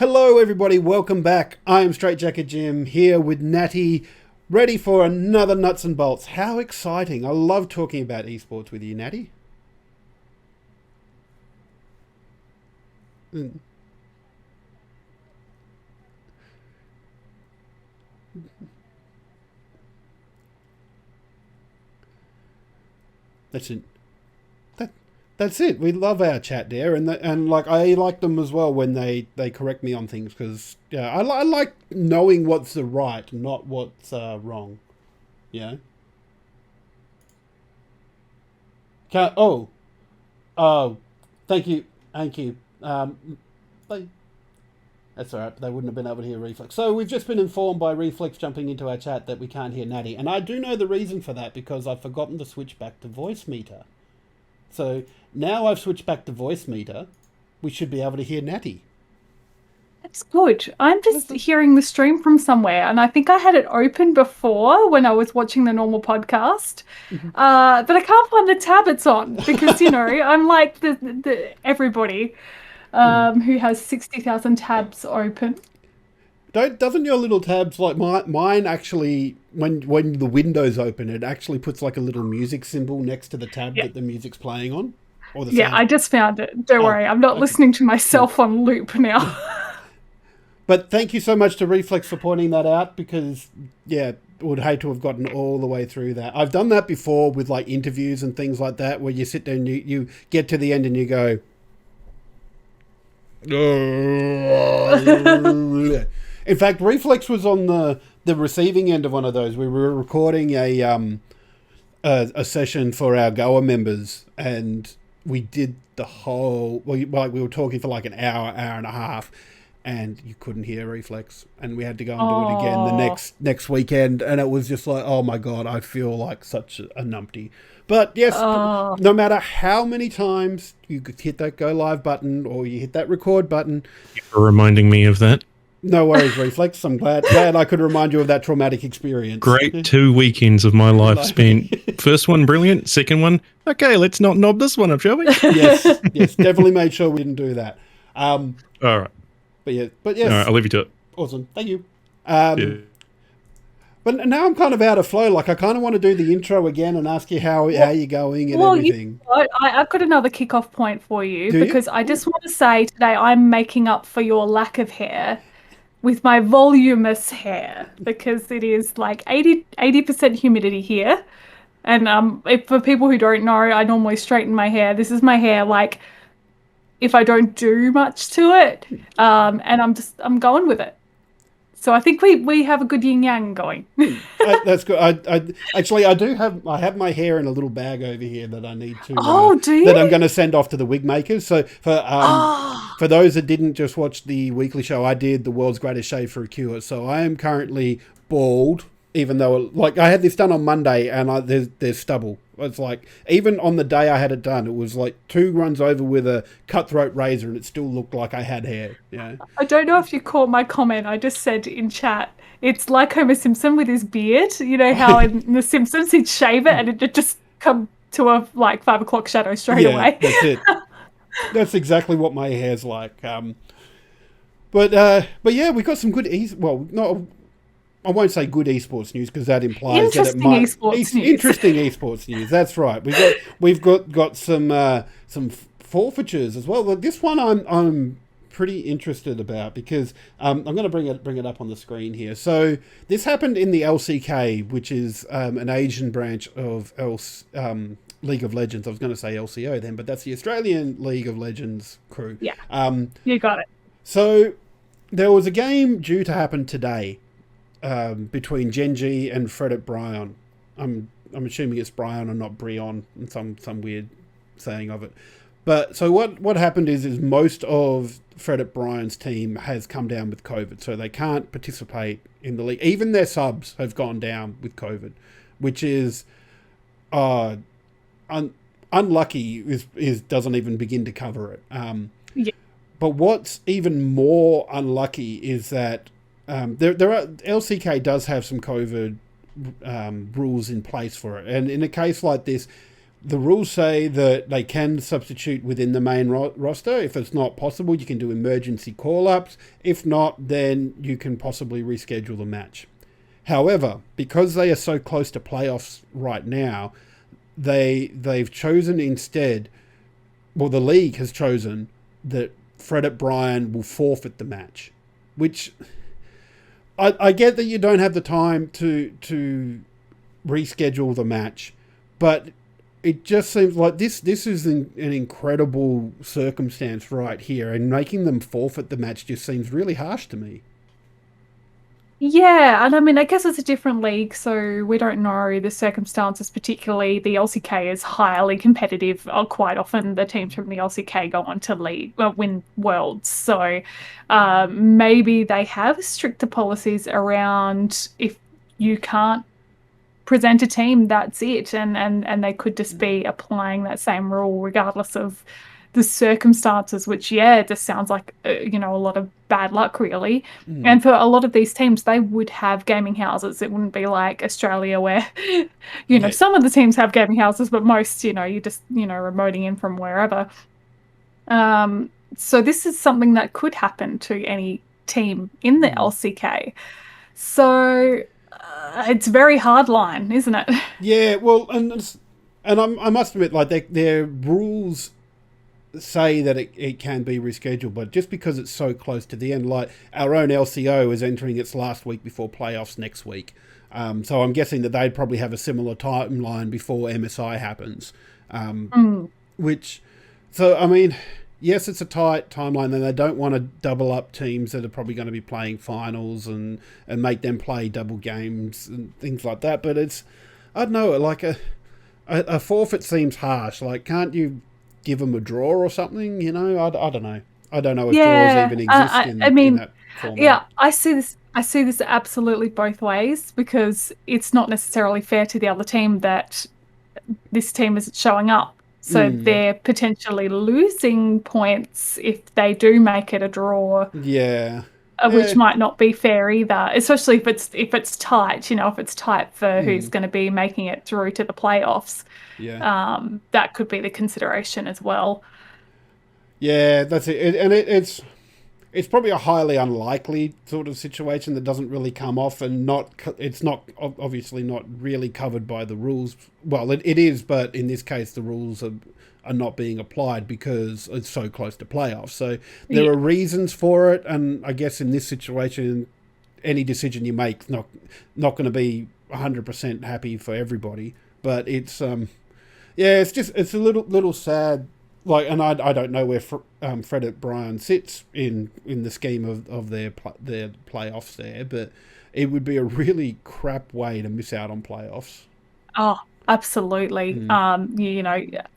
Hello everybody, welcome back. I am Straight Jacket Jim here with Natty, ready for another Nuts and Bolts. How exciting. I love talking about esports with you, Natty. That's it. That's it. We love our chat there, and like I like them as well when they correct me on things, because I like knowing what's the right, not what's wrong. Yeah. Oh, thank you. They, that's all right. They wouldn't have been able to hear Reflex. So we've just been informed by Reflex jumping into our chat that we can't hear Natty, and I do know the reason for that because I've forgotten to switch back to voice meter. So now I've switched back to voice meter, we should be able to hear Natty. That's good. I'm just hearing the stream from somewhere, and I think I had it open before when I was watching the normal podcast, but I can't find the tab it's on because, I'm like the everybody who has 60,000 tabs open. Doesn't your little tabs, like mine actually, when the window's open, it actually puts like a little music symbol next to the tab that the music's playing on? Or the sound? I just found it. Don't worry, I'm not listening to myself on loop now. But thank you so much to Reflex for pointing that out, because, would hate to have gotten all the way through that. I've done that before with like interviews and things like that, where you sit there and you get to the end and you go... In fact, Reflex was on the receiving end of one of those. We were recording a session for our Goa members, and we did the whole... we were talking for like an hour and a half, and you couldn't hear Reflex, and we had to go and do it again the next weekend, and it was just like, oh my god, I feel like such a numpty. But yes, no matter how many times you could hit that go live button or you hit that record button... Thank you for reminding me of that. No worries, Reflex. I'm glad I could remind you of that traumatic experience. Great 2 weekends of my life spent. First one, brilliant. Second one, okay, let's not knob this one up, shall we? Yes, definitely made sure we didn't do that. All right. But yes. All right, I'll leave you to it. Awesome. Thank you. But now I'm kind of out of flow. Like, I kind of want to do the intro again and ask you how you're going and everything. I've got another kickoff point for you, because I just want to say today I'm making up for your lack of hair with my voluminous hair, because it is like 80% humidity here. And for people who don't know, I normally straighten my hair. This is my hair, like, if I don't do much to it, and I'm going with it. So I think we have a good yin yang going. That's good. I have my hair in a little bag over here that I need to. Do you? That I'm going to send off to the wig makers. So for those that didn't just watch the weekly show, I did the world's greatest shave for a cure. So I am currently bald, even though I had this done on Monday, and there's stubble. It's like, even on the day I had it done, it was like 2 runs over with a cutthroat razor, and it still looked like I had hair. Yeah. I don't know if you caught my comment. I just said in chat, it's like Homer Simpson with his beard. You know how in The Simpsons he'd shave it and it'd just come to a 5 o'clock shadow straight away. That's it. That's exactly what my hair's like. But yeah, we got some good I won't say good esports news, because that implies that it might interesting esports news. That's right. We've got some forfeitures as well. But this one I'm pretty interested about, because I'm going to bring it up on the screen here. So this happened in the LCK, which is an Asian branch of League of Legends. I was going to say LCO then, but that's the Australian League of Legends crew. Yeah. You got it. So there was a game due to happen today. Between Genji and Fredit Bryan. I'm assuming it's Bryan and not Brion, and some weird saying of it. But so what happened is most of Fredit Bryan's team has come down with COVID, so they can't participate in the league. Even their subs have gone down with COVID, which is unlucky. Is doesn't even begin to cover it. But what's even more unlucky is that LCK does have some COVID rules in place for it, and in a case like this, the rules say that they can substitute within the main roster. If it's not possible, you can do emergency call-ups. If not, then you can possibly reschedule the match. However, because they are so close to playoffs right now, they've chosen instead, well, the league has chosen that Fred O'Brien will forfeit the match, which I get that you don't have the time to reschedule the match, but it just seems like this is an incredible circumstance right here, and making them forfeit the match just seems really harsh to me. Yeah, and I mean, I guess it's a different league, so we don't know the circumstances. Particularly, the LCK is highly competitive. Quite often, the teams from the LCK go on to win worlds. So maybe they have stricter policies around if you can't present a team, that's it, and they could just be applying that same rule regardless of the circumstances, which just sounds like a lot of bad luck, really. And for a lot of these teams, they would have gaming houses. It wouldn't be like Australia where some of the teams have gaming houses, but most you just remoting in from wherever. So this is something that could happen to any team in the LCK. So it's a very hard line, isn't it? Yeah, well, and I must admit, like their rules say that it can be rescheduled, but just because it's so close to the end, like our own LCO is entering its last week before playoffs next week. So I'm guessing that they'd probably have a similar timeline before MSI happens. Which, so, I mean, yes, it's a tight timeline, and they don't want to double up teams that are probably going to be playing finals and make them play double games and things like that. But it's, I don't know, like a forfeit seems harsh. Like, can't you give them a draw or something? I don't know. I don't know if draws even exist in that format. Yeah, I see this absolutely both ways, because it's not necessarily fair to the other team that this team isn't showing up. So they're potentially losing points if they do make it a draw. Yeah. Which might not be fair either, especially if it's tight. If it's tight for who's going to be making it through to the playoffs. Yeah. That could be the consideration as well. Yeah, that's it. And it's probably a highly unlikely sort of situation that doesn't really come off, and it's not obviously not really covered by the rules. Well, it is, but in this case, the rules are not being applied because it's so close to playoffs. So there are reasons for it, and I guess in this situation, any decision you make is not going to be 100% happy for everybody. But it's it's a little sad. Like, and I don't know where Fred O'Brien sits in the scheme of their playoffs there, but it would be a really crap way to miss out on playoffs. Oh, absolutely.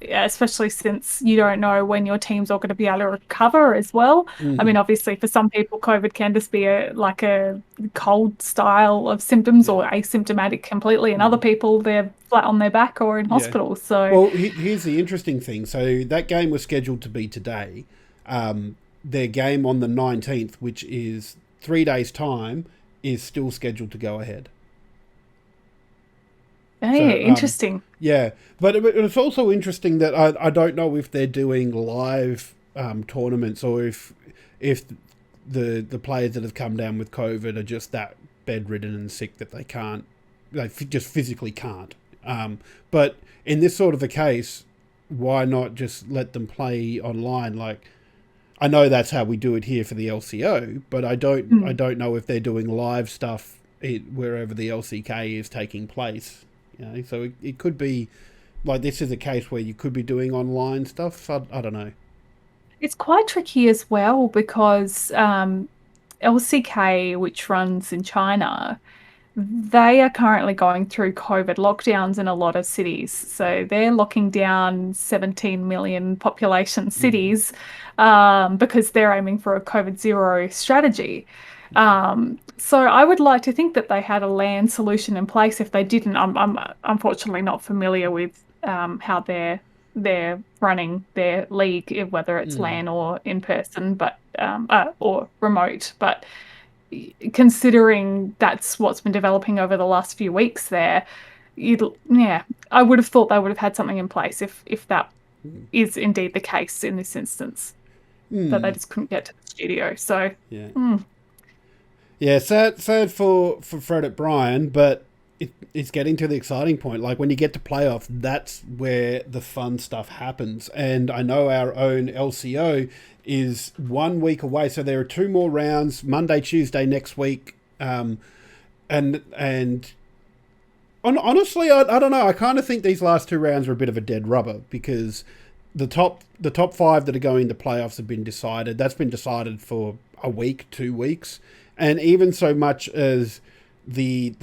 Especially since you don't know when your team's all going to be able to recover as well. I mean, obviously, for some people, COVID can just be a cold style of symptoms or asymptomatic completely, and other people, they're flat on their back or in hospital. So, well, here's the interesting thing. So that game was scheduled to be today. Their game on the 19th, which is 3 days' time, is still scheduled to go ahead. Hey, so, interesting. Yeah, but it's also interesting that I don't know if they're doing live tournaments, or if the players that have come down with COVID are just that bedridden and sick that they just physically can't. But in this sort of a case, why not just let them play online? Like, I know that's how we do it here for the LCO, but I don't know if they're doing live stuff wherever the LCK is taking place. So it could be like this is a case where you could be doing online stuff. I don't know. It's quite tricky as well because LCK, which runs in China, they are currently going through COVID lockdowns in a lot of cities. So they're locking down 17 million population cities because they're aiming for a COVID zero strategy. So I would like to think that they had a LAN solution in place. If they didn't, I'm unfortunately not familiar with how they're running their league, whether it's LAN or in person, but or remote. But considering that's what's been developing over the last few weeks there, I would have thought they would have had something in place if that is indeed the case in this instance, that they just couldn't get to the studio. So yeah, sad for Fred at Brian, but it's getting to the exciting point. Like when you get to playoff, that's where the fun stuff happens. And I know our own LCO is 1 week away, so there are 2 more rounds, Monday, Tuesday next week, and honestly, I don't know. I kind of think these last 2 rounds are a bit of a dead rubber because the top 5 that are going to playoffs have been decided. That's been decided for a week, 2 weeks, and even so much as the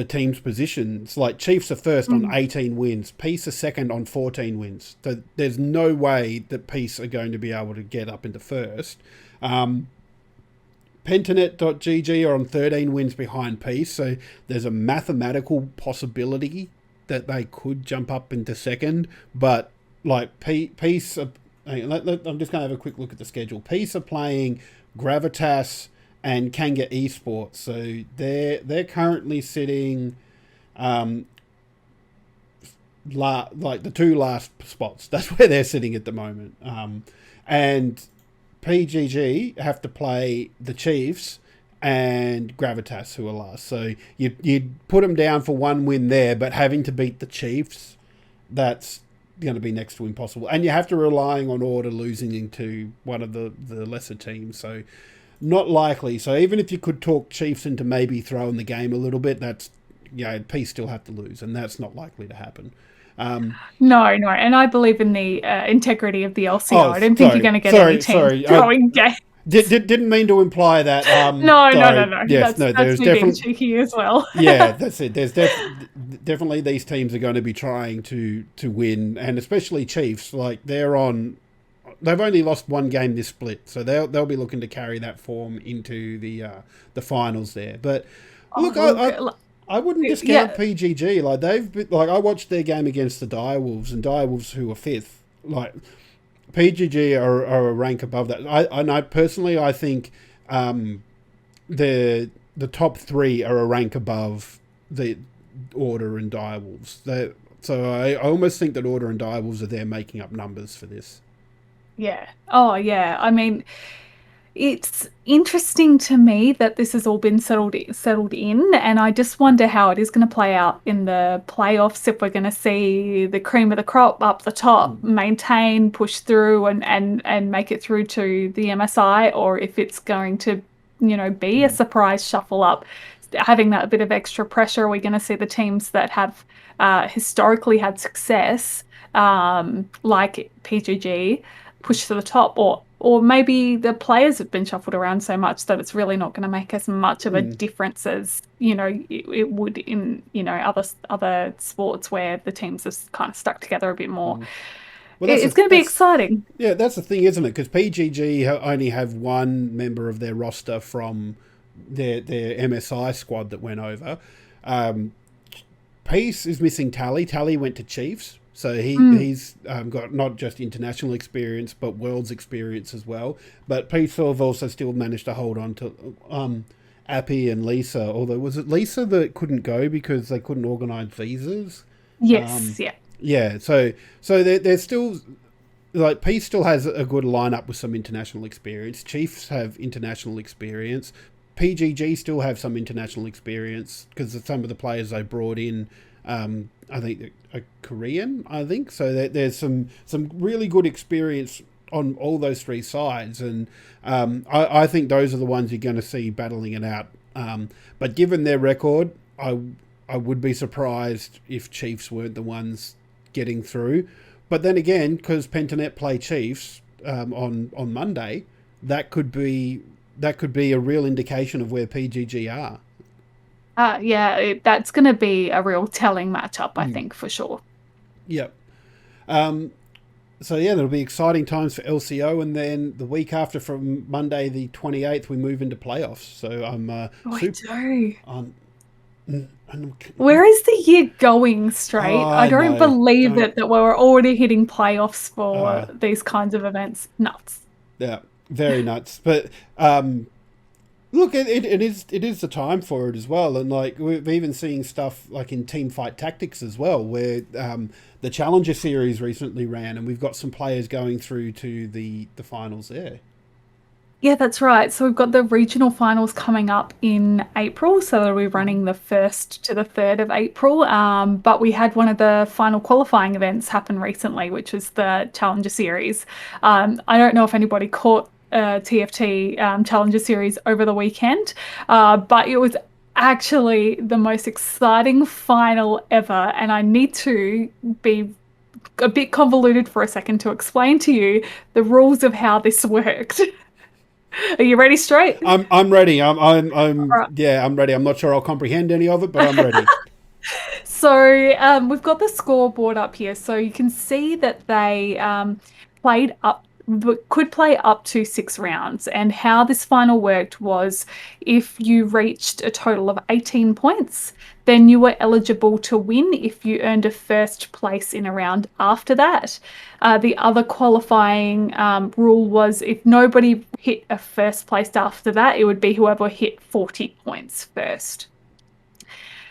team's positions. Like Chiefs are first on 18 wins, Peace are second on 14 wins. So there's no way that Peace are going to be able to get up into first. Pentanet.gg are on 13 wins behind Peace, so there's a mathematical possibility that they could jump up into second, but like Peace I'm just going to have a quick look at the schedule. Peace are playing Gravitas and Kanga Esports, so they're currently sitting like the 2 last spots. That's where they're sitting at the moment. And PGG have to play the Chiefs and Gravitas, who are last. So you'd put them down for 1 win there, but having to beat the Chiefs, that's going to be next to impossible. And you have to relying on Order losing into one of the lesser teams. So not likely. So even if you could talk Chiefs into maybe throwing the game a little bit, that's, Peace still have to lose, and that's not likely to happen. No, and I believe in the integrity of the LCO. I don't think you're going to get any team throwing games. Didn't mean to imply that. No. Yes, that's me being cheeky as well. Yeah, that's it. There's definitely these teams are going to be trying to win, and especially Chiefs. Like they've only lost 1 game this split, so they'll be looking to carry that form into the finals there. But look, I wouldn't discount PGG. Like I watched their game against the Direwolves, and Direwolves who were 5th. Like PGG are a rank above that. I personally think the top 3 are a rank above the Order and Direwolves. So I almost think that Order and Direwolves are there making up numbers for this. Yeah. Oh, yeah. I mean, it's interesting to me that this has all been settled in, and I just wonder how it is going to play out in the playoffs, if we're going to see the cream of the crop up the top maintain, push through and make it through to the MSI, or if it's going to, be a surprise shuffle up, having that bit of extra pressure. Are we going to see the teams that have historically had success, like PGG, push to the top, or maybe the players have been shuffled around so much that it's really not going to make as much of a difference as it would in other sports where the teams are kind of stuck together a bit more. Well, it's going to be exciting. Yeah, that's the thing, isn't it? Because PGG only have 1 member of their roster from their MSI squad that went over. Peace is missing Tally. Tally went to Chiefs. So he's got not just international experience, but world's experience as well. But Peace have also still managed to hold on to Appy and Lisa. Although, was it Lisa that couldn't go because they couldn't organise visas? Yes, Yeah, so they're still... Like, Peace still has a good lineup with some international experience. Chiefs have international experience. PGG still have some international experience because some of the players they brought in... I think a Korean, so there's some really good experience on all those 3 sides, and I think those are the ones you're going to see battling it out. But given their record, I would be surprised if Chiefs weren't the ones getting through. But then again, because Pentanet play Chiefs on Monday, that could be a real indication of where PGG are. That's going to be a real telling matchup, I think, for sure. Yep. So, there'll be exciting times for LCO, and then the week after, from Monday the 28th, we move into playoffs. So where is the year going straight? I don't believe that we're already hitting playoffs for these kinds of events. Nuts. Yeah, very nuts. But Look, it is the time for it as well, and like we've even seen stuff like in team fight tactics as well, where the Challenger Series recently ran, and we've got some players going through to the finals there. Yeah, that's right. So we've got the regional finals coming up in April. So they'll be running the 1st to the 3rd of April. But we had one of the final qualifying events happen recently, which was the Challenger Series. I don't know if anybody caught TFT Challenger Series over the weekend, but it was actually the most exciting final ever. And I need to be a bit convoluted for a second to explain to you the rules of how this worked. Are you ready, straight? I'm ready. Right. Yeah, I'm ready. I'm not sure I'll comprehend any of it, but I'm ready. So we've got the scoreboard up here, so you can see that they could play up to 6 rounds. And how this final worked was, if you reached a total of 18 points, then you were eligible to win if you earned a first place in a round after that. The other qualifying rule was, if nobody hit a first place after that, it would be whoever hit 40 points first.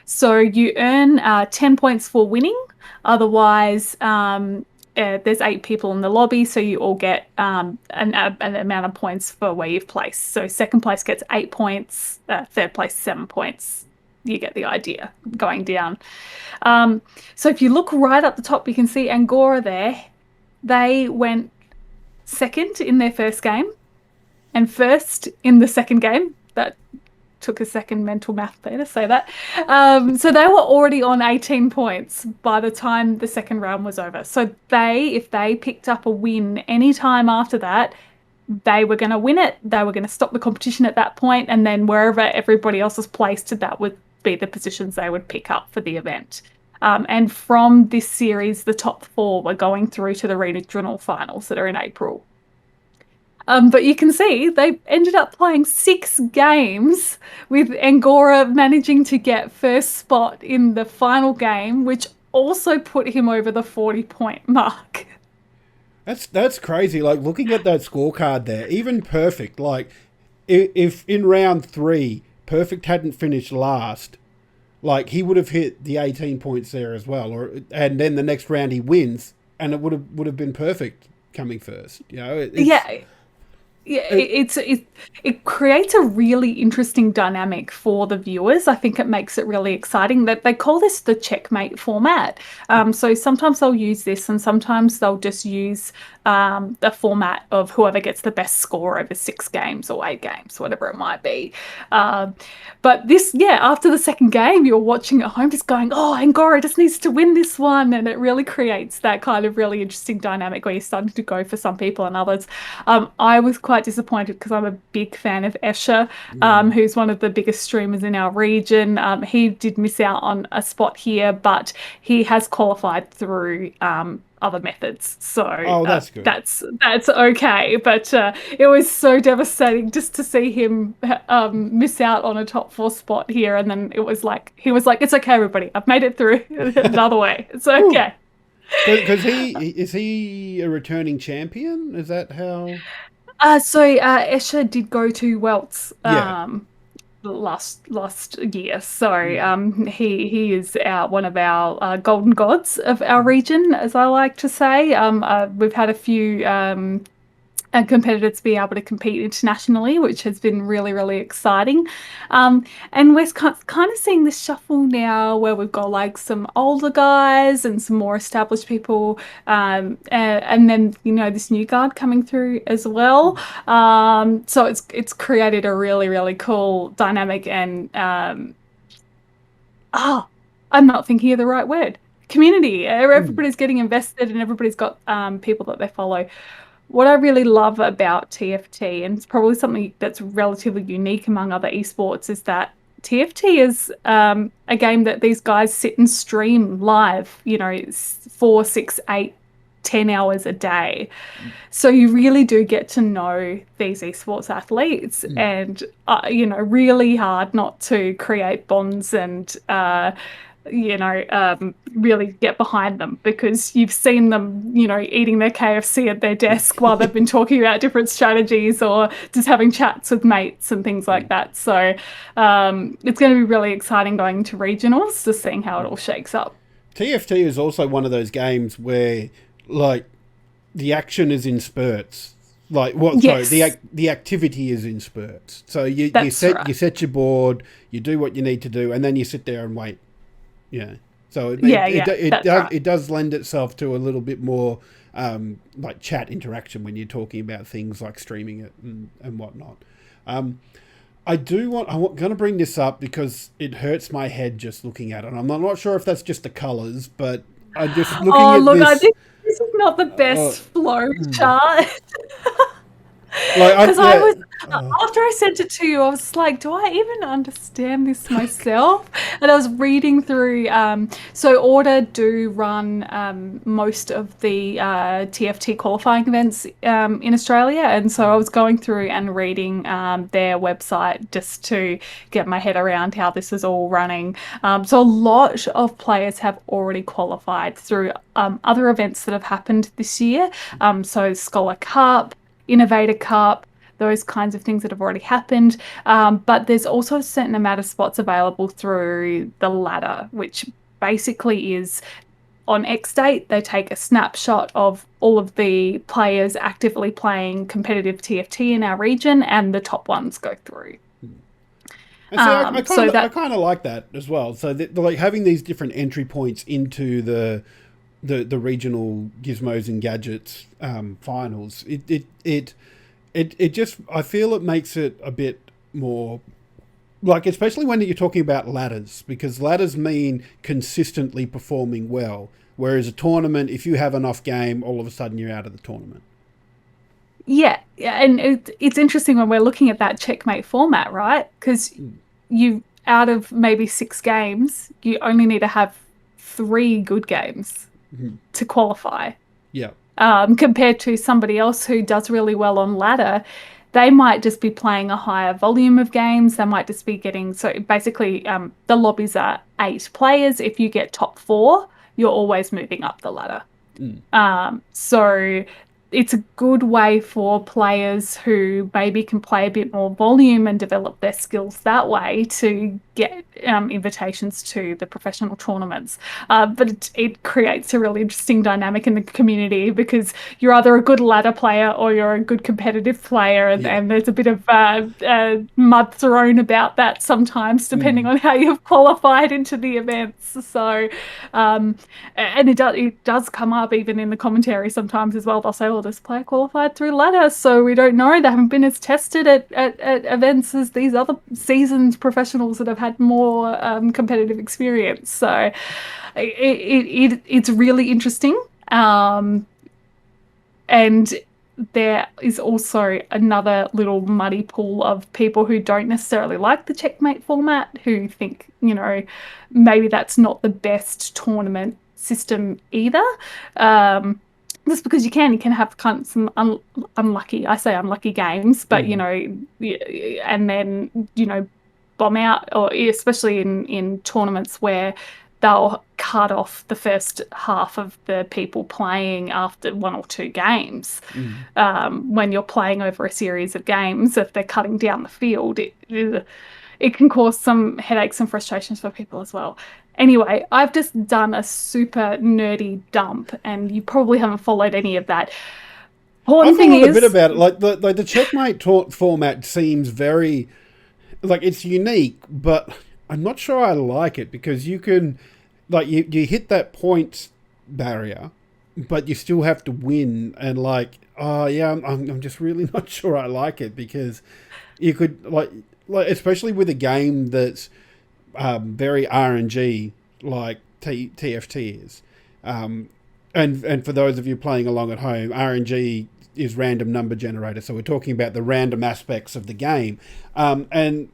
So you earn 10 points for winning. Otherwise, there's 8 people in the lobby, so you all get an amount of points for where you've placed. So second place gets 8 points, third place 7 points. You get the idea going down. So if you look right up the top, you can see Angora there. They went second in their first game and first in the second game. That took a second mental math there to say that. So they were already on 18 points by the time the second round was over. So if they picked up a win any time after that, they were going to win it. They were going to stop the competition at that point, and then wherever everybody else was placed, that would be the positions they would pick up for the event. And from this series, the top 4 were going through to the regional finals that are in April. But you can see they ended up playing 6 games, with Angora managing to get first spot in the final game, which also put him over the 40-point mark. That's crazy. Like, looking at that scorecard there, even Perfect, like if in round 3 Perfect hadn't finished last, like he would have hit the 18 points there as well, and then the next round he wins, and it would have been Perfect coming first. You know, it creates a really interesting dynamic for the viewers. I think it makes it really exciting. That they call this the checkmate format. So sometimes they'll use this, and sometimes they'll just use the format of whoever gets the best score over 6 games or 8 games, whatever it might be. But this, after the second game, you're watching at home just going, oh, Angora just needs to win this one. And it really creates that kind of really interesting dynamic where you're starting to go for some people and others. I was quite disappointed because I'm a big fan of Escher, who's one of the biggest streamers in our region. He did miss out on a spot here, but he has qualified through other methods, so that's good. That's okay. But it was so devastating just to see him miss out on a top 4 spot here, and then he was like, "It's okay, everybody. I've made it through another way. It's okay." Because is he a returning champion? Is that how? So Escher did go to Welts. Last year, so he is one of our golden gods of our region, as I like to say. We've had a few competitors be able to compete internationally, which has been really, really exciting. And we're kind of seeing this shuffle now where we've got like some older guys and some more established people, and then this new guard coming through as well. So it's created a really, really cool dynamic, and I'm not thinking of the right word. Community. Everybody's getting invested, and everybody's got people that they follow. What I really love about TFT, and it's probably something that's relatively unique among other esports, is that TFT is a game that these guys sit and stream live, 4, 6, 8, 10 hours a day. So you really do get to know these esports athletes, and really hard not to create bonds and really get behind them, because you've seen them, eating their KFC at their desk while they've been talking about different strategies or just having chats with mates and things like that. So it's going to be really exciting going to regionals, just seeing how it all shakes up. TFT is also one of those games where, like, the action is in spurts. Like, Yes. Sorry, the activity is in spurts. So you set your board, you do what you need to do, and then you sit there and wait. Yeah. So it does lend itself to a little bit more like chat interaction when you're talking about things like streaming it and whatnot. I'm going to bring this up because it hurts my head just looking at it. I'm not sure if that's just the colours, but I'm just looking at this. I think this is not the best flow chart. Because after I sent it to you, I was like, do I even understand this myself? And I was reading through, so Order do run most of the TFT qualifying events in Australia, and so I was going through and reading their website just to get my head around how this is all running. So a lot of players have already qualified through other events that have happened this year, so Scholar Cup, Innovator Cup, those kinds of things that have already happened. But there's also a certain amount of spots available through the ladder, which basically is on X date, they take a snapshot of all of the players actively playing competitive TFT in our region, and the top ones go through. And so I kind of like that as well. So like having these different entry points into the regional gizmos and gadgets finals, it just, I feel it makes it a bit more, like, especially when you're talking about ladders, because ladders mean consistently performing well, whereas a tournament, if you have an off game, all of a sudden you're out of the tournament. Yeah, and it's interesting when we're looking at that checkmate format, right? Because you, out of maybe 6 games, you only need to have 3 good games to qualify. Yeah. Compared to somebody else who does really well on ladder, they might just be playing a higher volume of games. They might just be getting, so basically the lobbies are 8 players. If you get top 4, you're always moving up the ladder. So it's a good way for players who maybe can play a bit more volume and develop their skills that way to get invitations to the professional tournaments. But it creates a really interesting dynamic in the community, because you're either a good ladder player or you're a good competitive player, and there's a bit of mud thrown about that sometimes, depending on how you've qualified into the events. So, and it does come up even in the commentary sometimes as well. They'll say, well, this player qualified through ladder, so we don't know. They haven't been as tested at events as these other seasoned professionals that have had more competitive experience. So it's really interesting. And there is also another little muddy pool of people who don't necessarily like the checkmate format, who think, maybe that's not the best tournament system either. Just because you can have kind of some unlucky games, but and then bomb out, or especially in tournaments where they'll cut off the first half of the people playing after 1 or 2 games. When you're playing over a series of games, if they're cutting down the field, it can cause some headaches and frustrations for people as well. Anyway, I've just done a super nerdy dump, and you probably haven't followed any of that. I've thought a bit about it. Like the checkmate format seems very, like, it's unique, but I'm not sure I like it, because you can, like, you hit that points barrier, but you still have to win, and like, I'm just really not sure I like it, because you could like especially with a game that's very RNG like TFT is, and for those of you playing along at home, RNG is random number generator, so we're talking about the random aspects of the game, and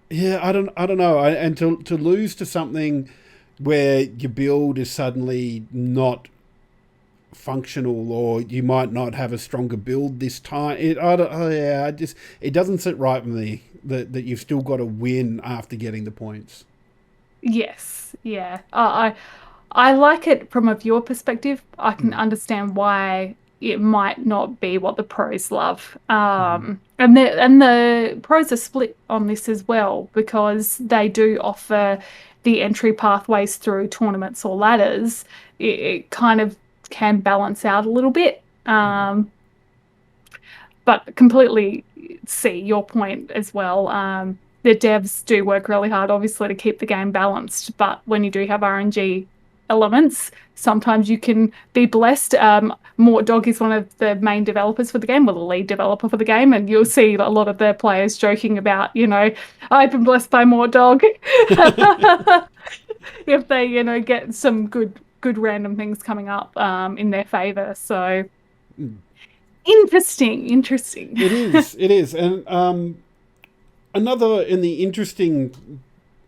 yeah, I don't know, and to lose to something where your build is suddenly not functional, or you might not have a stronger build this time, it doesn't sit right with me that you've still got to win after getting the points. Yes, yeah. I like it from a viewer perspective. I can understand why it might not be what the pros love. And the pros are split on this as well because they do offer the entry pathways through tournaments or ladders. It kind of can balance out a little bit. But completely see your point as well. The devs do work really hard, obviously, to keep the game balanced. But when you do have RNG elements, sometimes you can be blessed. Mort Dog is one of the main developers for the game, well, the lead developer for the game, and you'll see a lot of the players joking about, I've been blessed by Mort Dog. If they, get some good random things coming up in their favor. So. Interesting. It is. And another in the interesting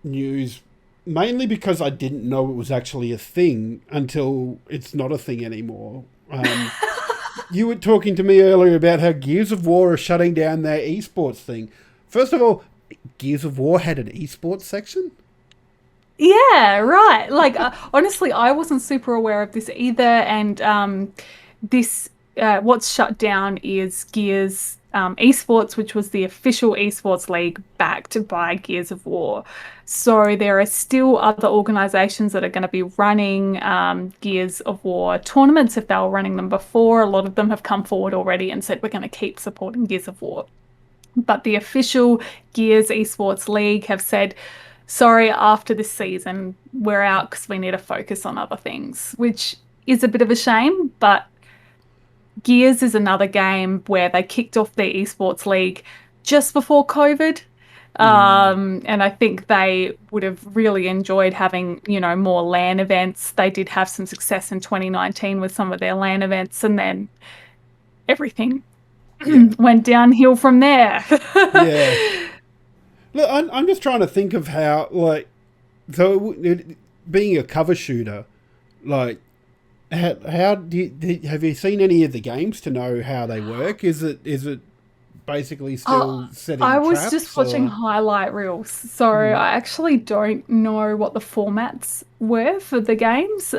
news, mainly because I didn't know it was actually a thing until it's not a thing anymore. You were talking to me earlier about how Gears of War are shutting down their esports thing. First of all, Gears of War had an esports section? Yeah, right. Like, honestly, I wasn't super aware of this either. And this, what's shut down is Gears Esports, which was the official esports league backed by Gears of War. So there are still other organizations that are going to be running Gears of War tournaments if they were running them before. A lot of them have come forward already and said, we're going to keep supporting Gears of War. But the official Gears Esports League have said, sorry, after this season, we're out because we need to focus on other things, which is a bit of a shame. But Gears is another game where they kicked off their esports league just before COVID. And I think they would have really enjoyed having, more LAN events. They did have some success in 2019 with some of their LAN events, and then everything went downhill from there. Yeah. Look, I'm just trying to think of how, being a cover shooter, how have you seen any of the games to know how they work? Is it basically still setting traps? I was just watching highlight reels, so I actually don't know what the formats were for the games.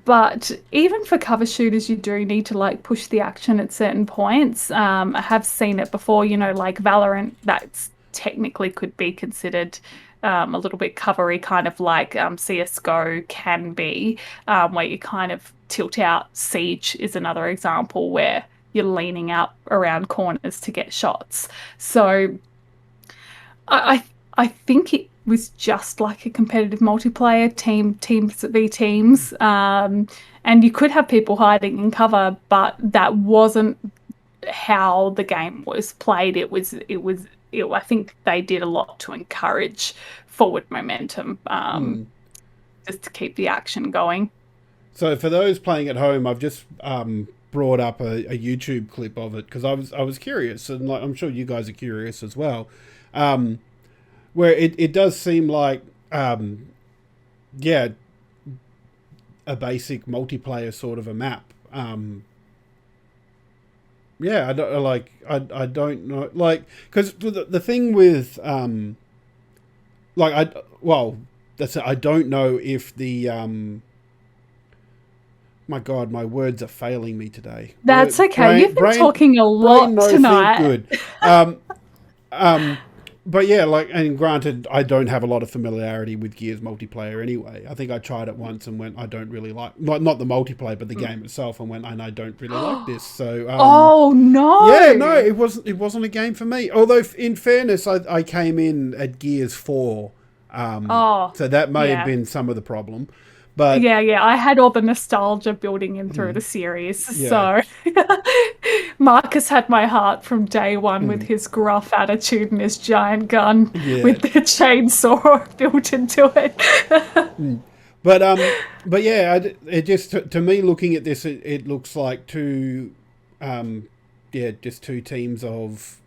But even for cover shooters, you do need to push the action at certain points. I have seen it before, like Valorant, that's technically could be considered a little bit covery, kind of like CSGO can be, where you kind of tilt out. Siege is another example where you're leaning out around corners to get shots. So I think it was just like a competitive multiplayer, teams v teams, and you could have people hiding in cover, but that wasn't how the game was played. I think they did a lot to encourage forward momentum, just to keep the action going. So for those playing at home, I've just brought up a YouTube clip of it because I was curious, and I'm sure you guys are curious as well. Where it does seem like a basic multiplayer sort of a map. I don't know, because the thing with I don't know if the my God, my words are failing me today. That's okay. You've been talking a lot tonight. Good. But yeah, and granted, I don't have a lot of familiarity with Gears multiplayer anyway. I think I tried it once and went, I don't really like, not the multiplayer, but the game itself, and went, and I don't really like this. So, oh no, yeah, no, it wasn't a game for me. Although, in fairness, I came in at Gears 4, so that may have been some of the problem. But yeah, I had all the nostalgia building in through the series. Yeah. So Marcus had my heart from day one with his gruff attitude and his giant gun with the chainsaw built into it. But yeah, it just to me looking at this, it looks like just two teams of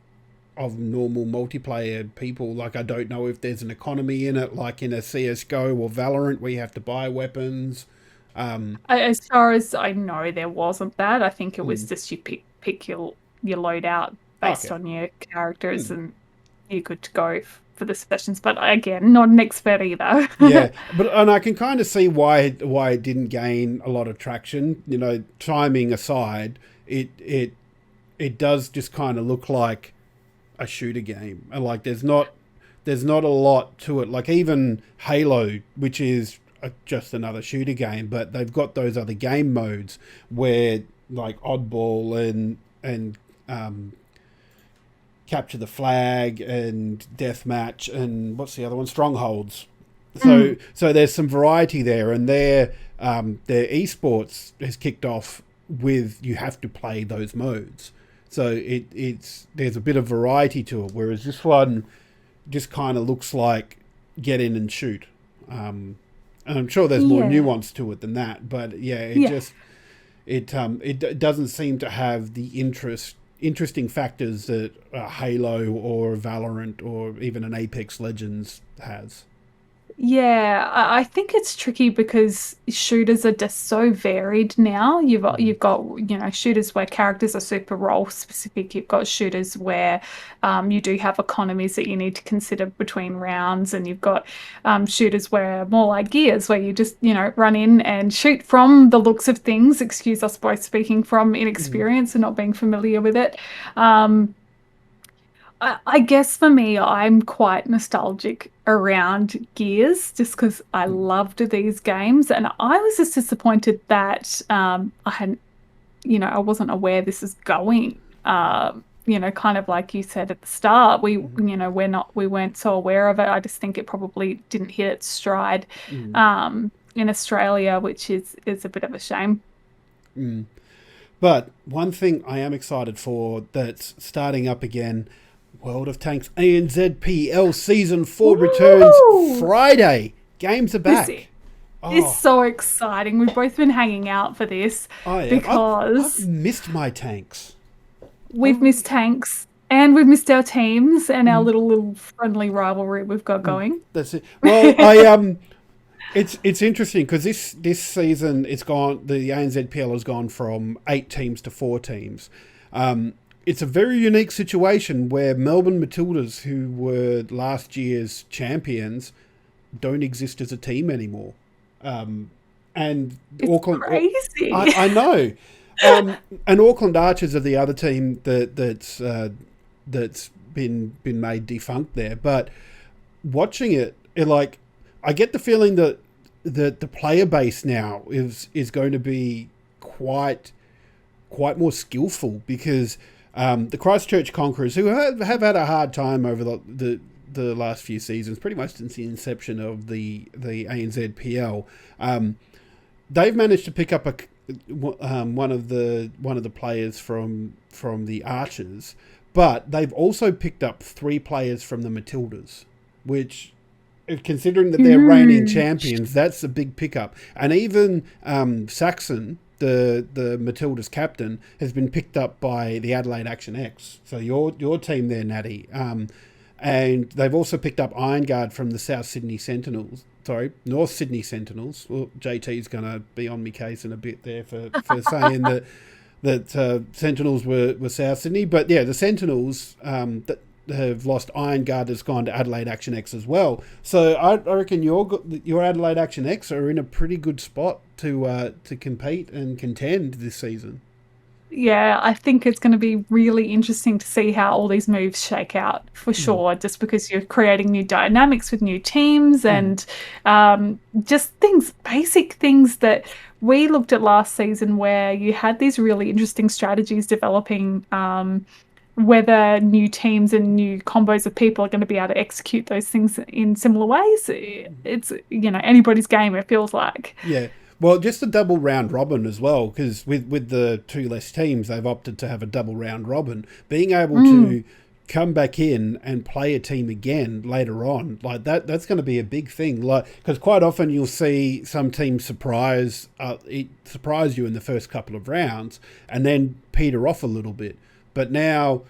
normal multiplayer people. I don't know if there's an economy in it, like in a CSGO or Valorant, where you have to buy weapons. As far as I know, there wasn't that. I think it was just you pick your loadout based on your characters, and you could go for the sessions, but again, not an expert either. Yeah, and I can kind of see why it didn't gain a lot of traction. You know, timing aside, it does just kind of look like a shooter game, and like there's not a lot to it. Like even Halo, which is just another shooter game, but they've got those other game modes where like Oddball and Capture the Flag and Deathmatch and what's the other one? Strongholds. So there's some variety there, and their esports has kicked off with you have to play those modes. So there's a bit of variety to it, whereas this one just kind of looks like get in and shoot. And I'm sure there's more nuance to it than that, but it doesn't seem to have the interesting factors that Halo or Valorant or even an Apex Legends has. Yeah, I think it's tricky because shooters are just so varied now. You've got shooters where characters are super role specific. You've got shooters where you do have economies that you need to consider between rounds, and you've got shooters where more like Gears, where you just run in and shoot from the looks of things. Excuse us both speaking from inexperience and not being familiar with it. I guess for me, I'm quite nostalgic around Gears just because I loved these games, and I was just disappointed that I hadn't, I wasn't aware this is going. Kind of like you said at the start, we weren't so aware of it. I just think it probably didn't hit its stride in Australia, which is a bit of a shame. But one thing I am excited for that's starting up again. World of Tanks ANZPL Season 4 returns Friday. Games are back. It's so exciting. We've both been hanging out for this because I've missed my tanks. We've missed tanks, and we've missed our teams and our little friendly rivalry we've got going. That's it. Well, it's interesting because this season it's gone. The ANZPL has gone from 8 teams to 4 teams. It's a very unique situation where Melbourne Matildas, who were last year's champions, don't exist as a team anymore. And it's Auckland, crazy. I know. And Auckland Archers are the other team that's been made defunct there. But watching it like I get the feeling that the player base now is going to be quite more skillful because. The Christchurch Conquerors, who have had a hard time over the last few seasons, pretty much since the inception of the ANZPL, they've managed to pick up one of the players from the Archers, but they've also picked up 3 players from the Matildas, which, considering that they're reigning champions, that's a big pickup. And even Saxon, the Matildas captain, has been picked up by the Adelaide Action X. So your team there, Natty. And they've also picked up Ironguard from the North Sydney Sentinels. Well, JT's going to be on me case in a bit there for saying that Sentinels were South Sydney. But yeah, the Sentinels that have lost Ironguard has gone to Adelaide Action X as well. So I reckon your Adelaide Action X are in a pretty good spot to compete and contend this season. Yeah, I think it's going to be really interesting to see how all these moves shake out for sure, just because you're creating new dynamics with new teams and just basic things that we looked at last season where you had these really interesting strategies developing, whether new teams and new combos of people are going to be able to execute those things in similar ways. It's, anybody's game, it feels like. Yeah. Well, just a double round robin as well, because with the 2 less teams, they've opted to have a double round robin. Being able to come back in and play a team again later on, like that's going to be a big thing. Like, because quite often you'll see some teams surprise you in the first couple of rounds and then peter off a little bit. But now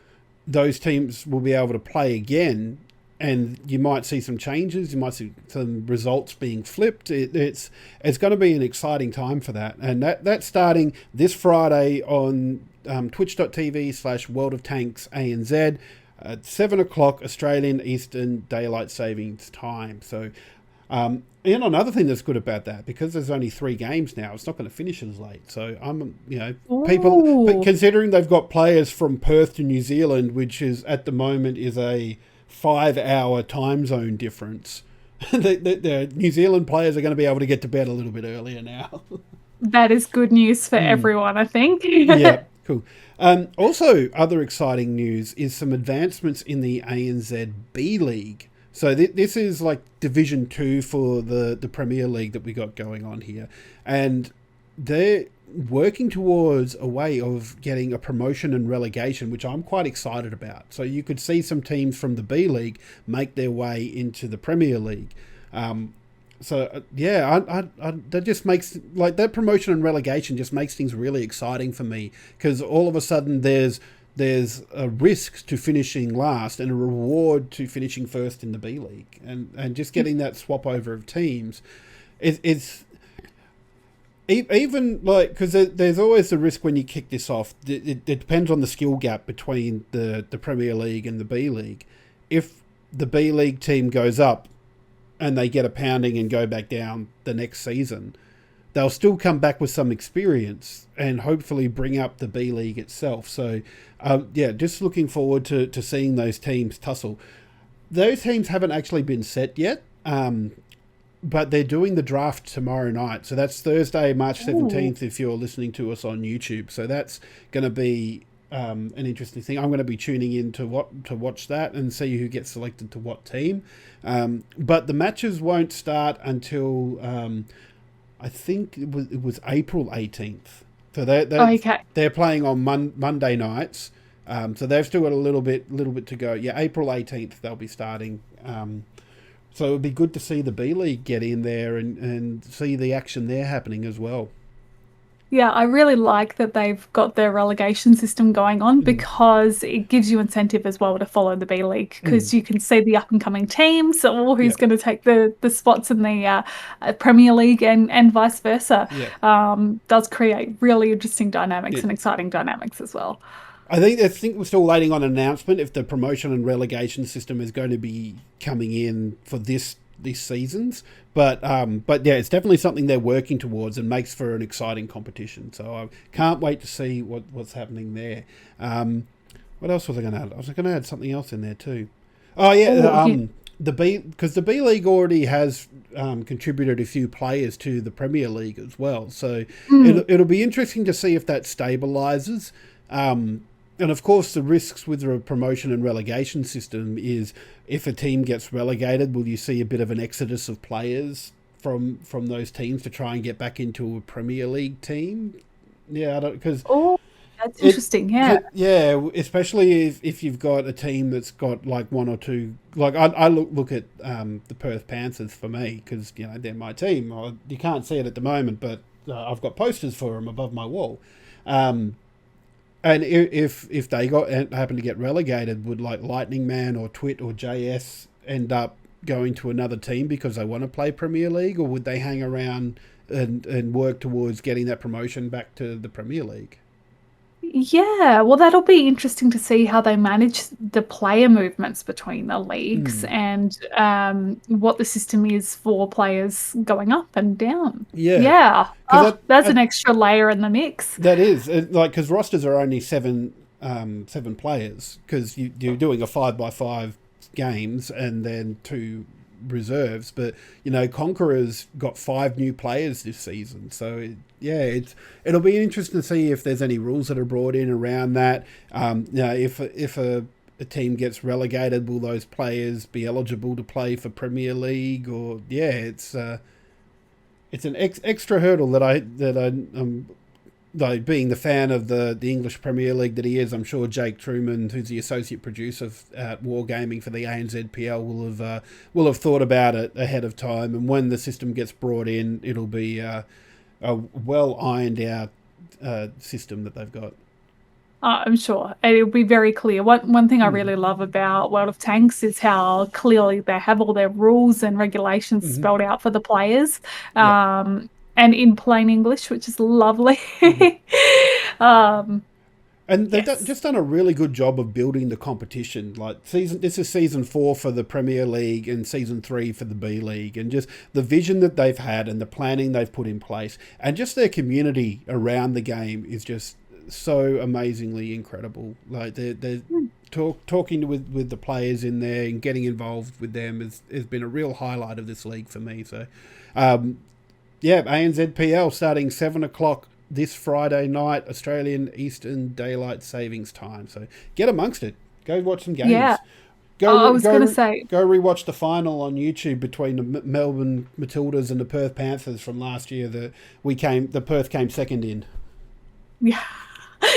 those teams will be able to play again, and you might see some changes. You might see some results being flipped. It's going to be an exciting time for that. And that's starting this Friday on twitch.tv/World of Tanks ANZ. at 7 o'clock Australian Eastern Daylight Savings Time. So, and another thing that's good about that, because there's only 3 games now, it's not going to finish as late. So people, but considering they've got players from Perth to New Zealand, which is at the moment is a 5-hour time zone difference, the New Zealand players are going to be able to get to bed a little bit earlier now. That is good news for everyone, I think. Yeah, cool. Also, other exciting news is some advancements in the ANZB League. So this is like Division 2 for the Premier League that we got going on here. And they're working towards a way of getting a promotion and relegation, which I'm quite excited about. So you could see some teams from the B League make their way into the Premier League. That just makes, like, that promotion and relegation just makes things really exciting for me, because all of a sudden there's a risk to finishing last and a reward to finishing first in the B League, and just getting that swap over of teams, it's even like, because there's always the risk when you kick this off. It depends on the skill gap between the Premier League and the B League. If the B League team goes up and they get a pounding and go back down the next season, they'll still come back with some experience and hopefully bring up the B League itself. So, just looking forward to seeing those teams tussle. Those teams haven't actually been set yet, but they're doing the draft tomorrow night. So that's Thursday, March 17th, if you're listening to us on YouTube. So that's going to be an interesting thing. I'm going to be tuning in to watch that and see who gets selected to what team. But the matches won't start until I think it was April 18th. So they're playing on Monday nights. So they've still got a little bit to go. Yeah, April 18th they'll be starting. So it would be good to see the B League get in there and see the action there happening as well. Yeah, I really like that they've got their relegation system going on, because it gives you incentive as well to follow the B League, because you can see the up and coming teams or who's going to take the spots in the Premier League and vice versa. Does create really interesting dynamics and exciting dynamics as well. I think we're still waiting on an announcement if the promotion and relegation system is going to be coming in for this seasons, but yeah, it's definitely something they're working towards and makes for an exciting competition. So I can't wait to see what's happening there. What else was I going to add? I was going to add something else in there too. Because the B League already has contributed a few players to the Premier League as well. So it'll be interesting to see if that stabilizes. And of course, the risks with the promotion and relegation system is, if a team gets relegated, will you see a bit of an exodus of players from those teams to try and get back into a Premier League team? Yeah, because that's interesting. Yeah, especially if you've got a team that's got like one or two. Like I look at the Perth Panthers for me, because they're my team. You can't see it at the moment, but I've got posters for them above my wall. And if they happen to get relegated, would like Lightning Man or Twit or JS end up going to another team because they want to play Premier League, or would they hang around and work towards getting that promotion back to the Premier League? Yeah, well, that'll be interesting to see how they manage the player movements between the leagues and what the system is for players going up and down. Yeah. That's an extra layer in the mix. That is, because rosters are only seven players, because you're doing a 5x5 games and then 2 reserves, but Conqueror's got 5 new players this season, so it'll be interesting to see if there's any rules that are brought in around that. If a team gets relegated, will those players be eligible to play for Premier League? Or it's an extra hurdle that I'm like, being the fan of the English Premier League that he is. I'm sure Jake Truman, who's the associate producer at Wargaming for the ANZPL, will have thought about it ahead of time. And when the system gets brought in, it'll be a well ironed out system that they've got. I'm sure it'll be very clear. One thing I really love about World of Tanks is how clearly they have all their rules and regulations spelled out for the players. And in plain English, which is lovely. And they've just done a really good job of building the competition. Like this is season 4 for the Premier League and season 3 for the B League, and just the vision that they've had and the planning they've put in place, and just their community around the game is just so amazingly incredible. Like they're talking with the players in there and getting involved with them has been a real highlight of this league for me. So, ANZPL starting 7:00 this Friday night, Australian Eastern Daylight Savings Time. So get amongst it. Go watch some games. Yeah. I was going to say, go rewatch the final on YouTube between the Melbourne Matildas and the Perth Panthers from last year. The Perth came second in. Yeah.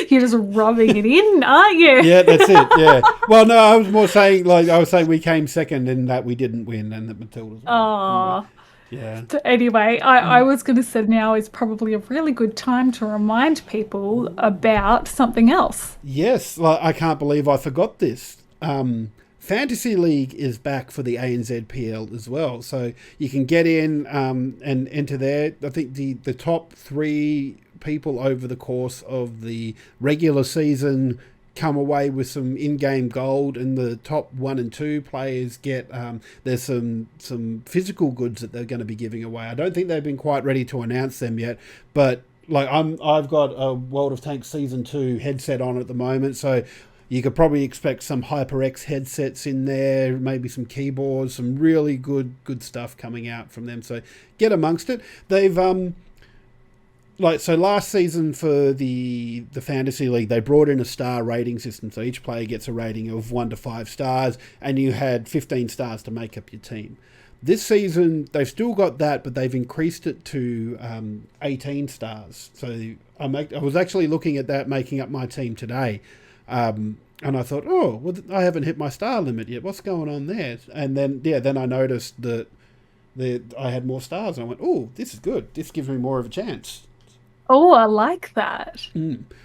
You're just rubbing it in, aren't you? Yeah, that's it. Yeah. Well, no, I was more saying we came second in that we didn't win, and the Matildas. Oh. Yeah. Anyway, I was going to say now is probably a really good time to remind people about something else. Yes, I can't believe I forgot this. Fantasy League is back for the ANZPL as well, so you can get in and enter there. I think the top 3 people over the course of the regular season come away with some in-game gold, and the top 1 and 2 players get there's some physical goods that they're going to be giving away. I don't think they've been quite ready to announce them yet, but like I've got a World of Tanks Season 2 headset on at the moment, so you could probably expect some HyperX headsets in there, maybe some keyboards, some really good stuff coming out from them. So get amongst it. They've last season for the Fantasy League, they brought in a star rating system. So each player gets a rating of 1 to 5 stars, and you had 15 stars to make up your team. This season, they've still got that, but they've increased it to 18 stars. So I was actually looking at that, making up my team today. And I thought, I haven't hit my star limit yet. What's going on there? And then I noticed that I had more stars. And I went, oh, this is good. This gives me more of a chance. Oh, I like that.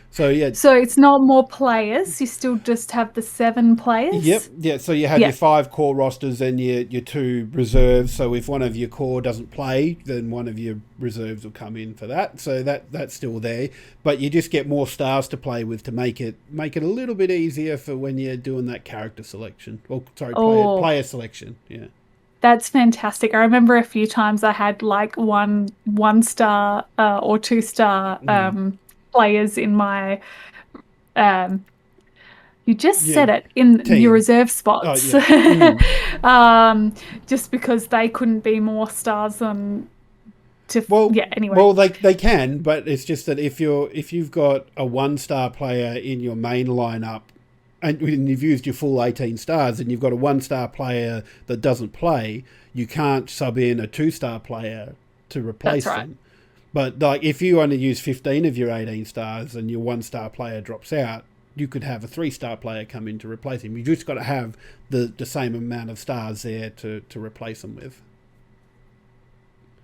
So yeah. So it's not more players. You still just have the 7 players. Yep. Yeah. So you have your 5 core rosters and your 2 reserves. So if one of your core doesn't play, then one of your reserves will come in for that. So that's still there. But you just get more stars to play with to make it a little bit easier for when you're doing that character selection. Player selection. Yeah. That's fantastic. I remember a few times I had like one star or 2 star players in my you just said it in team. Your reserve spots. Just because they couldn't be more stars than anyway. Well, they can, but it's just that if you've got a 1-star player in your main lineup, and you've used your full 18 stars, and you've got a 1-star player that doesn't play, you can't sub in a 2-star player to replace them. But like if you only use 15 of your 18 stars and your 1-star player drops out, you could have a 3-star player come in to replace him. You've just got to have the same amount of stars there to replace them with.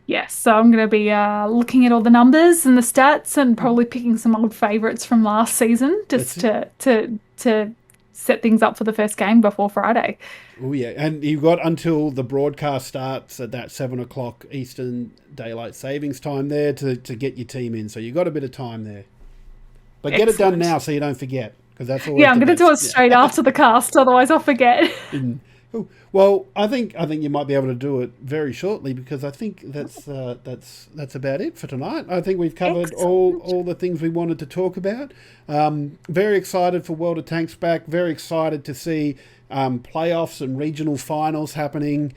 Yes, so I'm going to be looking at all the numbers and the stats and probably picking some old favourites from last season just to set things up for the first game before Friday. Oh yeah, and you've got until the broadcast starts at that 7:00 Eastern Daylight Savings Time there to get your team in. So you've got a bit of time there. But Excellent. Get it done now so you don't forget, because that's always I'm going to do it straight after the cast, otherwise I'll forget. Cool. Well, I think you might be able to do it very shortly, because I think that's about it for tonight. I think we've covered all the things we wanted to talk about. Very excited for World of Tanks back. Very excited to see playoffs and regional finals happening.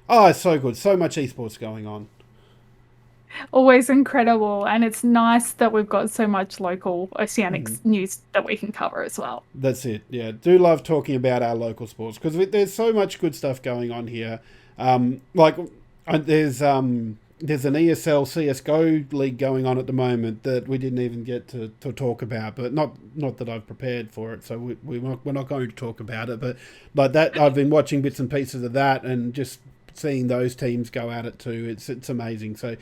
Oh, it's so good. So much esports going on. Always incredible, and it's nice that we've got so much local Oceanics news that we can cover as well. That's it. Yeah, do love talking about our local sports, because there's so much good stuff going on here. There's an ESL CSGO league going on at the moment that we didn't even get to talk about, but not that I've prepared for it, so we're not going to talk about it. But like that, I've been watching bits and pieces of that and just seeing those teams go at it too. It's amazing. So.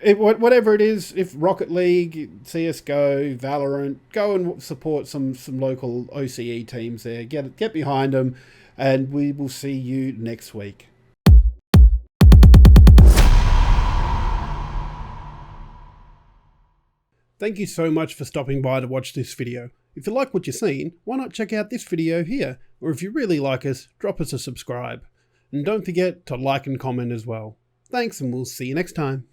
Whatever it is, if Rocket League, CSGO, Valorant, go and support some local OCE teams there. Get behind them, and we will see you next week. Thank you so much for stopping by to watch this video. If you like what you're seeing, why not check out this video here? Or if you really like us, drop us a subscribe. And don't forget to like and comment as well. Thanks, and we'll see you next time.